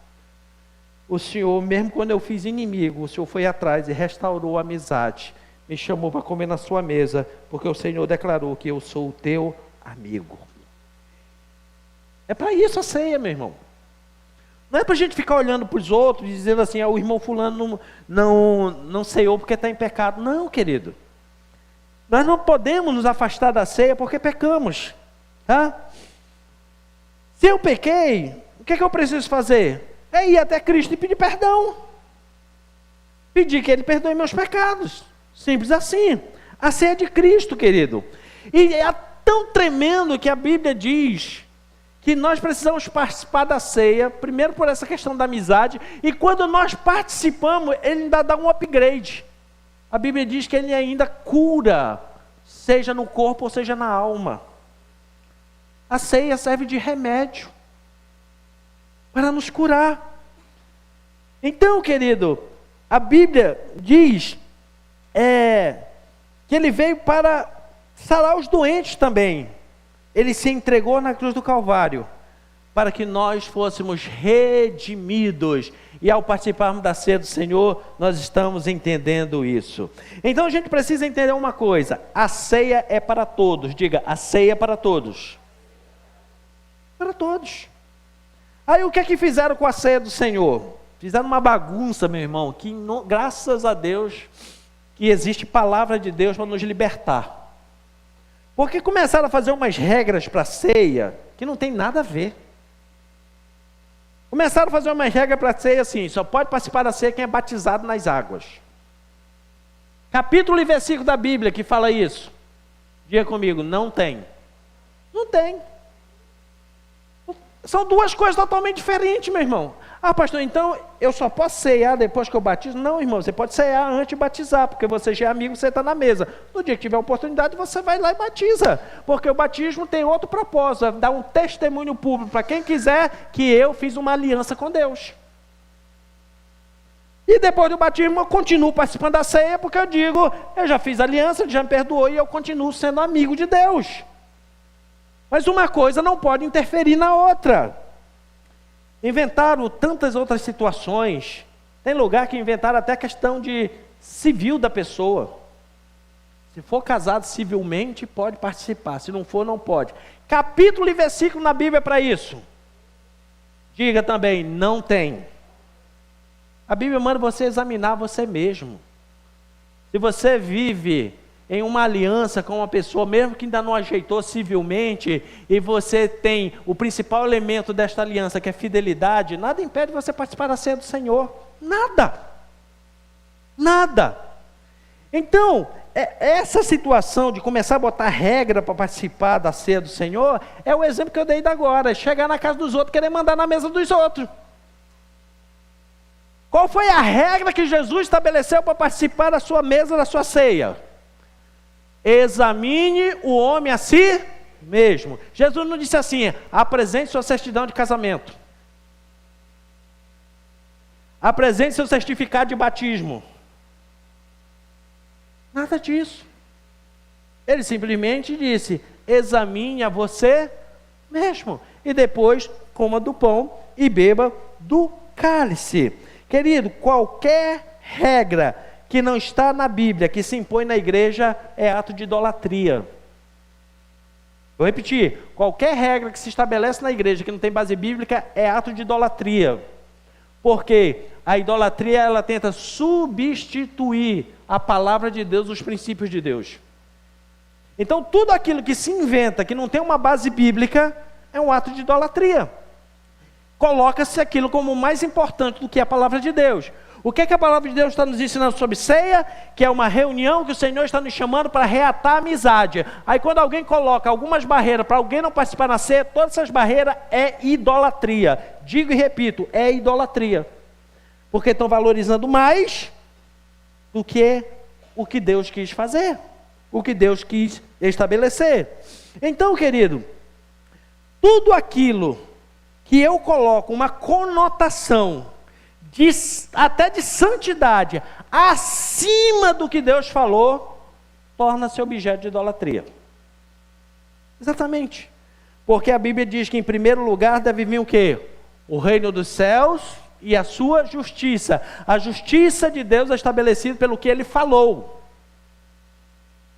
O Senhor, mesmo quando eu fiz inimigo, o Senhor foi atrás e restaurou a amizade. Me chamou para comer na sua mesa, porque o Senhor declarou que eu sou o teu amigo. É para isso a ceia, meu irmão. Não é para a gente ficar olhando para os outros e dizendo assim: o irmão fulano não ceiou porque está em pecado. Não, querido. Nós não podemos nos afastar da ceia porque pecamos. Tá? Se eu pequei, o que eu preciso fazer? É ir até Cristo e pedir perdão. Pedir que Ele perdoe meus pecados. Simples assim. A ceia de Cristo, querido. E é tão tremendo que a Bíblia diz que nós precisamos participar da ceia, primeiro por essa questão da amizade, e quando nós participamos, Ele ainda dá um upgrade. A Bíblia diz que Ele ainda cura, seja no corpo ou seja na alma. A ceia serve de remédio para nos curar. Então, querido, a Bíblia diz que Ele veio para sarar os doentes também. Ele se entregou na cruz do Calvário para que nós fôssemos redimidos. E ao participarmos da ceia do Senhor, nós estamos entendendo isso. Então a gente precisa entender uma coisa: a ceia é para todos. Diga, a ceia é para todos. Para todos. Aí o que é que fizeram com a ceia do Senhor? Fizeram uma bagunça, meu irmão, que graças a Deus que existe palavra de Deus para nos libertar. Porque começaram a fazer umas regras para a ceia que não tem nada a ver. Começaram a fazer umas regras para a ceia assim: só pode participar da ceia quem é batizado nas águas. Capítulo e versículo da Bíblia que fala isso. Diga comigo, não tem. Não tem. São duas coisas totalmente diferentes, meu irmão. Ah, pastor, então eu só posso ceiar depois que eu batizo? Não, irmão, você pode ceiar antes de batizar, porque você já é amigo, você está na mesa. No dia que tiver oportunidade, você vai lá e batiza, porque o batismo tem outro propósito, é dar um testemunho público para quem quiser que eu fiz uma aliança com Deus. E depois do batismo eu continuo participando da ceia, porque eu digo, eu já fiz aliança, Ele já me perdoou e eu continuo sendo amigo de Deus. Mas uma coisa não pode interferir na outra. Inventaram tantas outras situações. Tem lugar que inventaram até a questão de civil da pessoa. Se for casado civilmente, pode participar. Se não for, não pode. Capítulo e versículo na Bíblia para isso. Diga também, não tem. A Bíblia manda você examinar você mesmo. Se você vive em uma aliança com uma pessoa, mesmo que ainda não ajeitou civilmente, e você tem o principal elemento desta aliança, que é fidelidade, nada impede você participar da ceia do Senhor. Nada. Nada. Então, essa situação de começar a botar regra para participar da ceia do Senhor, é o exemplo que eu dei da agora, é chegar na casa dos outros e querer mandar na mesa dos outros. Qual foi a regra que Jesus estabeleceu para participar da sua mesa, da sua ceia? Examine o homem a si mesmo. Jesus não disse assim: apresente sua certidão de casamento, apresente seu certificado de batismo. Nada disso. Ele simplesmente disse: examine a você mesmo, e depois coma do pão e beba do cálice. Querido, qualquer regra que não está na Bíblia, que se impõe na igreja, é ato de idolatria. Vou repetir: qualquer regra que se estabelece na igreja que não tem base bíblica é ato de idolatria. Porque a idolatria, ela tenta substituir a palavra de Deus, os princípios de Deus. Então tudo aquilo que se inventa, que não tem uma base bíblica, é um ato de idolatria. Coloca-se aquilo como mais importante do que a palavra de Deus. O que é que a palavra de Deus está nos ensinando sobre ceia? Que é uma reunião que o Senhor está nos chamando para reatar a amizade. Aí quando alguém coloca algumas barreiras para alguém não participar na ceia, todas essas barreiras é idolatria. Digo e repito, é idolatria. Porque estão valorizando mais do que o que Deus quis fazer, o que Deus quis estabelecer. Então, querido, tudo aquilo que eu coloco uma conotação até de santidade, acima do que Deus falou, torna-se objeto de idolatria. Exatamente. Porque a Bíblia diz que em primeiro lugar deve vir o quê? O reino dos céus e a sua justiça. A justiça de Deus é estabelecida pelo que Ele falou.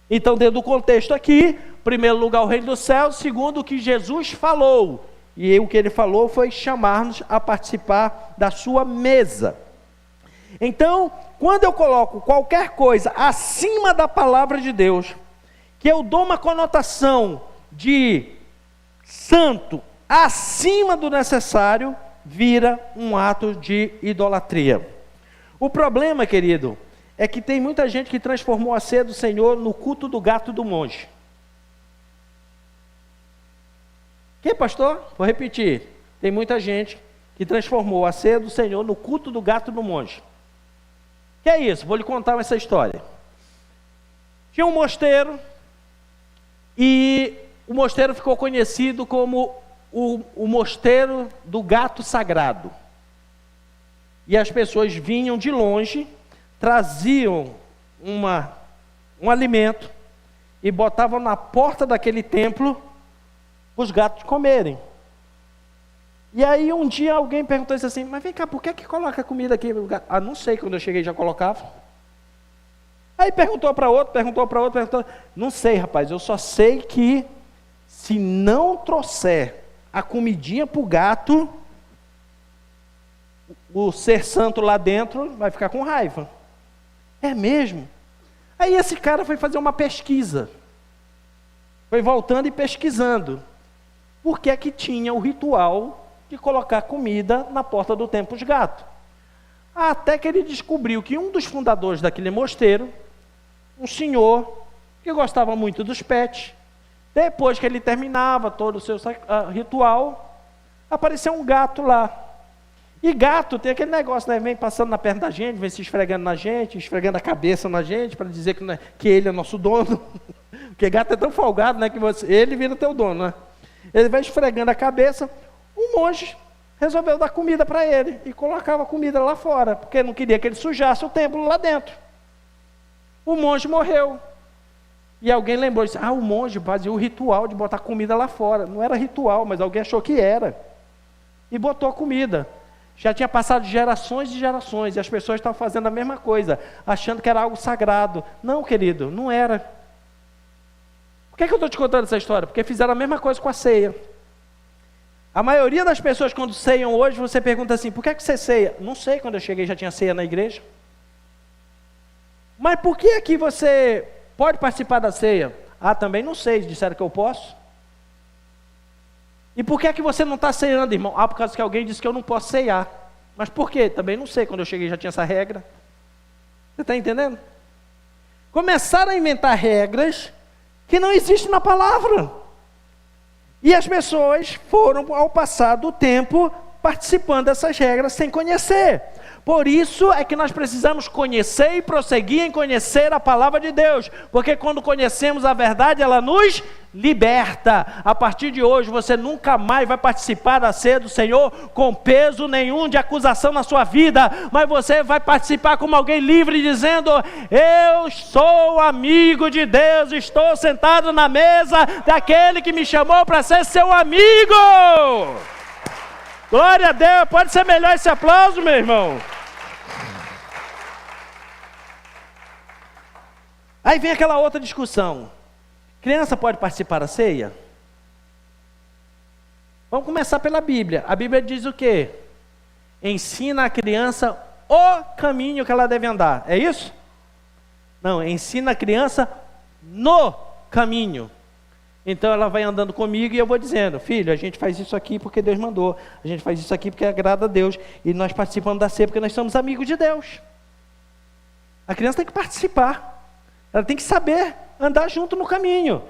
Então, dentro do contexto aqui, em primeiro lugar o reino dos céus, segundo o que Jesus falou. E o que Ele falou foi chamar-nos a participar da sua mesa. Então, quando eu coloco qualquer coisa acima da palavra de Deus, que eu dou uma conotação de santo acima do necessário, vira um ato de idolatria. O problema, querido, é que tem muita gente que transformou a ceia do Senhor no culto do gato do monge. Que, pastor? Vou repetir. Tem muita gente que transformou a ceia do Senhor no culto do gato do monge. Que é isso? Vou lhe contar essa história. Tinha um mosteiro, e o mosteiro ficou conhecido como o mosteiro do gato sagrado. E as pessoas vinham de longe, traziam um alimento e botavam na porta daquele templo os gatos comerem. E aí um dia alguém perguntou assim, mas vem cá, por que coloca comida aqui? Ah, não sei, quando eu cheguei já colocava. Aí perguntou para outro, não sei, rapaz, eu só sei que se não trouxer a comidinha para o gato, o ser santo lá dentro vai ficar com raiva. É mesmo? Aí esse cara foi fazer uma pesquisa, foi voltando e pesquisando, por que é que tinha o ritual de colocar comida na porta do templo dos gatos. Até que ele descobriu que um dos fundadores daquele mosteiro, um senhor que gostava muito dos pets, depois que ele terminava todo o seu ritual, apareceu um gato lá. E gato tem aquele negócio, né? Vem passando na perna da gente, vem se esfregando na gente, esfregando a cabeça na gente, para dizer que ele é nosso dono. Porque gato é tão folgado, né? Que ele vira teu dono, né? Ele vai esfregando a cabeça. Um monge resolveu dar comida para ele e colocava a comida lá fora, porque não queria que ele sujasse o templo lá dentro. O monge morreu. E alguém lembrou, disse, o monge fazia o ritual de botar comida lá fora. Não era ritual, mas alguém achou que era. E botou a comida. Já tinha passado gerações e gerações, e as pessoas estavam fazendo a mesma coisa, achando que era algo sagrado. Não, querido, não era. Por que eu estou te contando essa história? Porque fizeram a mesma coisa com a ceia. A maioria das pessoas, quando ceiam hoje, você pergunta assim, por que você ceia? Não sei, quando eu cheguei já tinha ceia na igreja. Mas por que aqui você pode participar da ceia? Também não sei, disseram que eu posso. E por que você não está ceando, irmão? Por causa que alguém disse que eu não posso ceiar. Mas por quê? Também não sei, quando eu cheguei já tinha essa regra. Você está entendendo? Começaram a inventar regras que não existem na palavra. E as pessoas foram, ao passar do tempo, participando dessas regras sem conhecer. Por isso é que nós precisamos conhecer e prosseguir em conhecer a palavra de Deus, porque quando conhecemos a verdade, ela nos liberta. A partir de hoje, você nunca mais vai participar da ceia do Senhor com peso nenhum de acusação na sua vida, mas você vai participar como alguém livre, dizendo, eu sou amigo de Deus, estou sentado na mesa daquele que me chamou para ser seu amigo. Glória a Deus, pode ser melhor esse aplauso, meu irmão? Aí vem aquela outra discussão. Criança pode participar da ceia? Vamos começar pela Bíblia. A Bíblia diz o quê? Ensina a criança o caminho que ela deve andar. É isso? Não, ensina a criança no caminho. Então ela vai andando comigo e eu vou dizendo, filho, a gente faz isso aqui porque Deus mandou. A gente faz isso aqui porque agrada a Deus. E nós participamos da ceia porque nós somos amigos de Deus. A criança tem que participar. Ela tem que saber andar junto no caminho.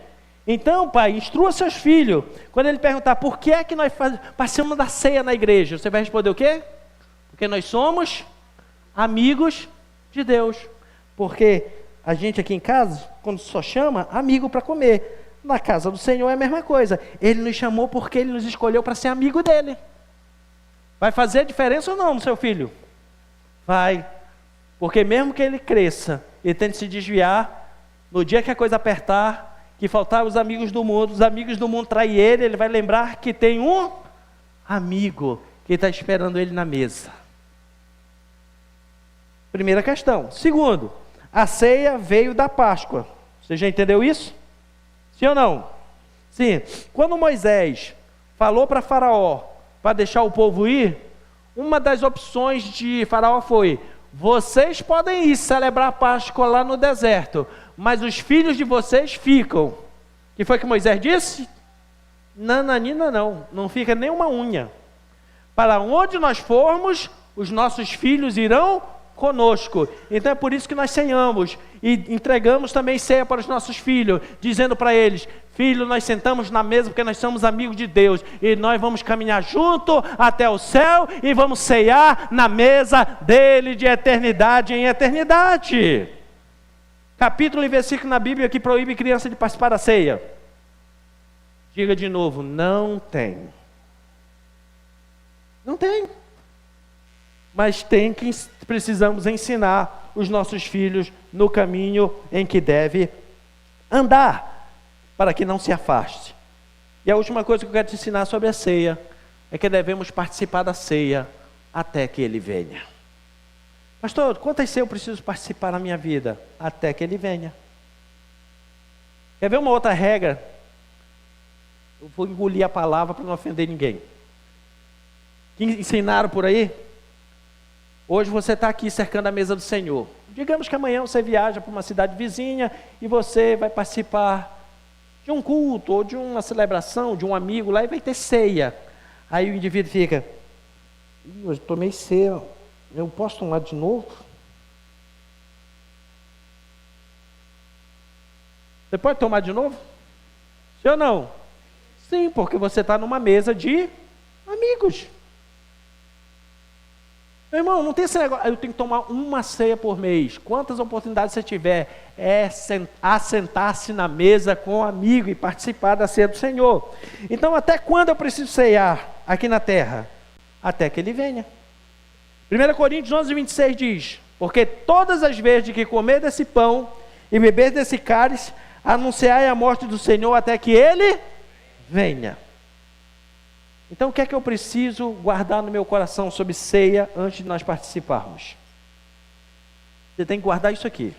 Então, pai, instrua seus filhos. Quando ele perguntar por que é que nós participamos da ceia na igreja, você vai responder o quê? Porque nós somos amigos de Deus. Porque a gente aqui em casa, quando só chama, amigo para comer. Na casa do Senhor é a mesma coisa. Ele nos chamou porque Ele nos escolheu para ser amigo dEle. Vai fazer diferença ou não, seu filho? Vai. Porque mesmo que ele cresça e tente se desviar, no dia que a coisa apertar, que faltar os amigos do mundo traem ele vai lembrar que tem um amigo que está esperando ele na mesa. Primeira questão. Segundo, a ceia veio da Páscoa. Você já entendeu isso? Sim ou não? Sim. Quando Moisés falou para Faraó para deixar o povo ir, uma das opções de Faraó foi: vocês podem ir celebrar a Páscoa lá no deserto, mas os filhos de vocês ficam. Que foi que Moisés disse? Nananina não fica nem uma unha. Para onde nós formos, os nossos filhos irão conosco. Então é por isso que nós ceiamos e entregamos também ceia para os nossos filhos, dizendo para eles: filho, nós sentamos na mesa porque nós somos amigos de Deus e nós vamos caminhar junto até o céu e vamos ceiar na mesa dele de eternidade em eternidade. Capítulo e versículo na Bíblia que proíbe criança de participar da ceia. Diga de novo: não tem. Não tem. Mas precisamos ensinar os nossos filhos no caminho em que deve andar, para que não se afaste. E a última coisa que eu quero te ensinar sobre a ceia é que devemos participar da ceia até que ele venha. Pastor, quantas ceias eu preciso participar na minha vida? Até que ele venha. Quer ver uma outra regra? Eu vou engolir a palavra para não ofender ninguém. Que ensinaram por aí? Hoje você está aqui cercando a mesa do Senhor. Digamos que amanhã você viaja para uma cidade vizinha e você vai participar de um culto ou de uma celebração de um amigo lá e vai ter ceia. Aí o indivíduo fica: eu tomei ceia, eu posso tomar de novo? Você pode tomar de novo? Sim ou não? Sim, porque você está numa mesa de amigos. Meu irmão, não tem esse negócio, eu tenho que tomar uma ceia por mês. Quantas oportunidades você tiver, assentar-se na mesa com um amigo e participar da ceia do Senhor. Então, até quando eu preciso ceiar aqui na terra? Até que ele venha. 1 Coríntios 11:26 diz: porque todas as vezes que comer desse pão e beber desse cálice, anunciai a morte do Senhor até que ele venha. Então o que é que eu preciso guardar no meu coração sobre ceia antes de nós participarmos? Você tem que guardar isso aqui.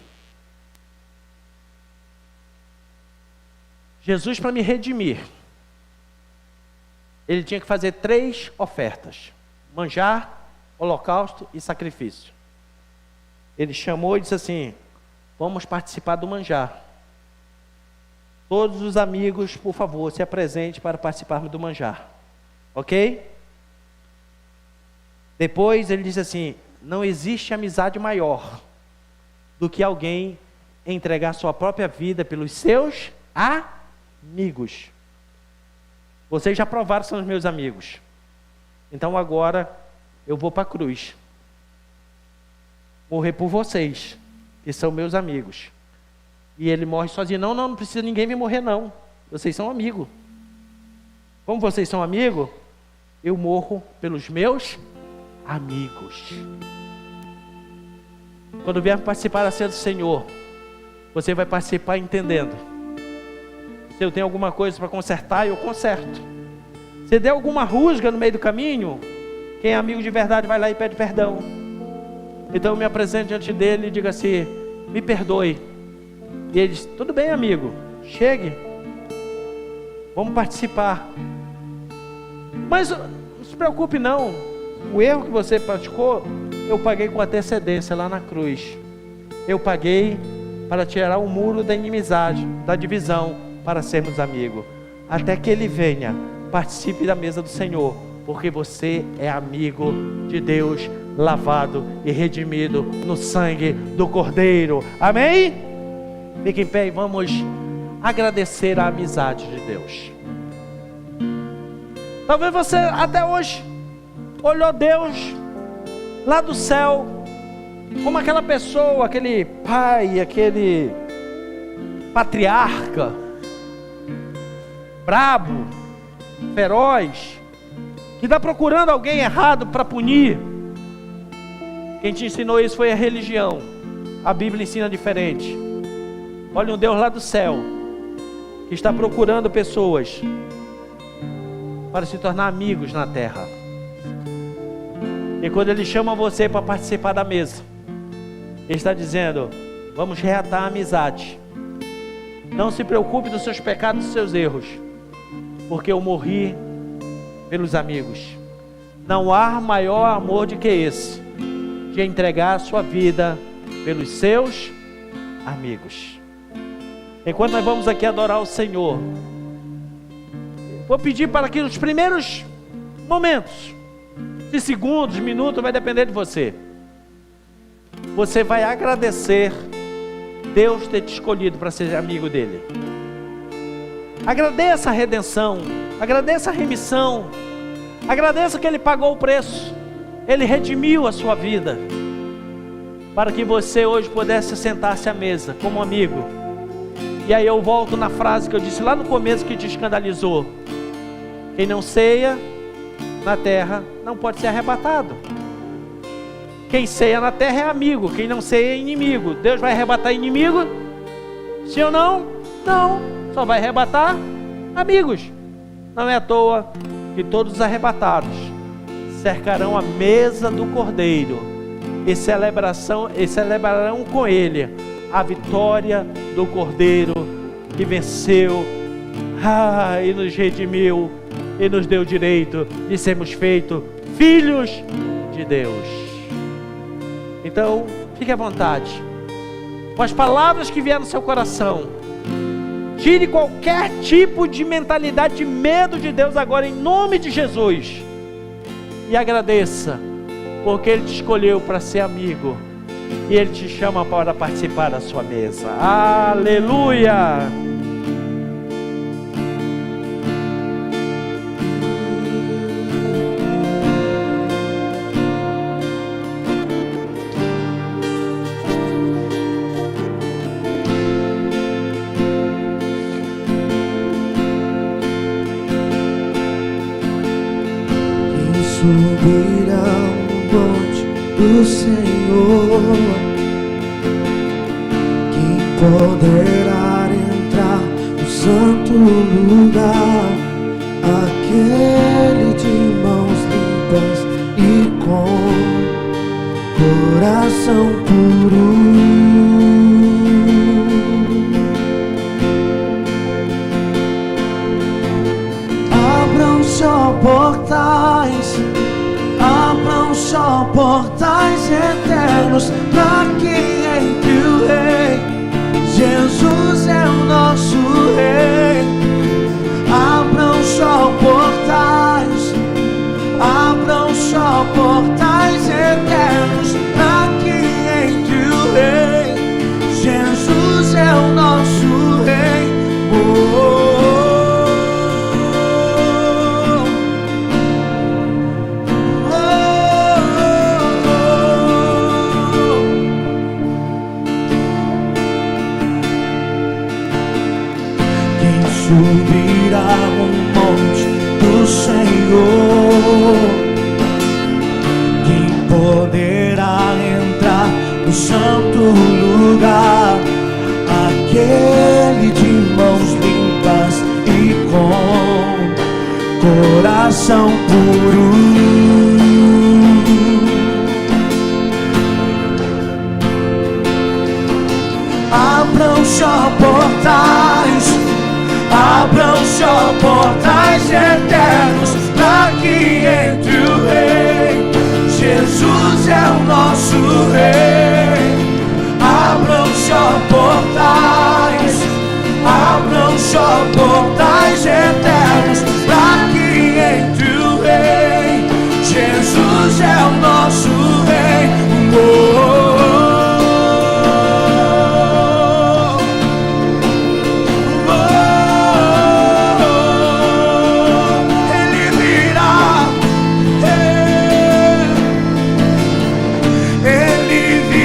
Jesus, para me redimir, ele tinha que fazer 3 ofertas: manjar, holocausto e sacrifício. Ele chamou e disse assim: vamos participar do manjar. Todos os amigos, por favor, se apresente para participarmos do manjar. Ok? Depois ele disse assim: não existe amizade maior do que alguém entregar sua própria vida pelos seus amigos. Vocês já provaram que são os meus amigos. Então agora eu vou para a cruz morrer por vocês, que são meus amigos. E ele morre sozinho. Não precisa ninguém me morrer não. Vocês são amigos. Como vocês são amigos, eu morro pelos meus amigos. Quando vier participar da ceia do Senhor, você vai participar entendendo: se eu tenho alguma coisa para consertar, eu conserto. Se der alguma rusga no meio do caminho, quem é amigo de verdade vai lá e pede perdão. Então eu me apresento diante dele e digo assim: me perdoe. E ele diz: tudo bem, amigo, chegue, vamos participar. Mas não se preocupe não, o erro que você praticou, eu paguei com antecedência lá na cruz. Eu paguei para tirar o muro da inimizade, da divisão, para sermos amigos. Até que ele venha, participe da mesa do Senhor, porque você é amigo de Deus, lavado e redimido no sangue do Cordeiro. Amém? Fique em pé e vamos agradecer a amizade de Deus. Talvez você até hoje olhou Deus lá do céu como aquela pessoa, aquele pai, aquele patriarca brabo, feroz, que está procurando alguém errado para punir. Quem te ensinou isso foi a religião. A Bíblia ensina diferente. Olha um Deus lá do céu que está procurando pessoas para se tornar amigos na terra. E quando ele chama você para participar da mesa, ele está dizendo: vamos reatar a amizade. Não se preocupe dos seus pecados e dos seus erros, porque eu morri pelos amigos. Não há maior amor do que esse, de entregar a sua vida pelos seus amigos. enquanto nós vamos aqui adorar o Senhor, vou pedir para que nos primeiros momentos, de segundos, minutos, vai depender de você, você vai agradecer Deus ter te escolhido para ser amigo dele. Agradeça a redenção, agradeça a remissão, agradeça que ele pagou o preço, ele redimiu a sua vida, para que você hoje pudesse sentar-se à mesa como amigo. E aí eu volto na frase que eu disse lá no começo, que te escandalizou: quem não ceia na terra não pode ser arrebatado. Quem ceia na terra é amigo, quem não ceia é inimigo. Deus vai arrebatar inimigo? Sim ou não? Não, só vai arrebatar amigos. Não é à toa que todos os arrebatados cercarão a mesa do Cordeiro e celebrarão com ele a vitória do Cordeiro que venceu e nos redimiu e nos deu direito de sermos feitos filhos de Deus. Então, fique à vontade, com as palavras que vieram no seu coração, tire qualquer tipo de mentalidade de medo de Deus agora, em nome de Jesus, e agradeça, porque Ele te escolheu para ser amigo, e Ele te chama para participar da sua mesa. Aleluia! Subirá o monte do Senhor, quem poderá entrar no santo lugar? Aquele de mãos limpas e com coração puro. Abram só portais, abram só portais eternos para que entre o Rei. Jesus é o nosso Rei. Abram só portais, abram só portais eternos para que entre o Rei. Jesus é o nosso Rei. Subirá o monte do Senhor, quem poderá entrar no santo lugar? Aquele de mãos limpas e com coração puro. Abram só portais, abram só portais eternos para que entre o Rei. Jesus é o nosso Rei. Abram só portais, abram só portais eternos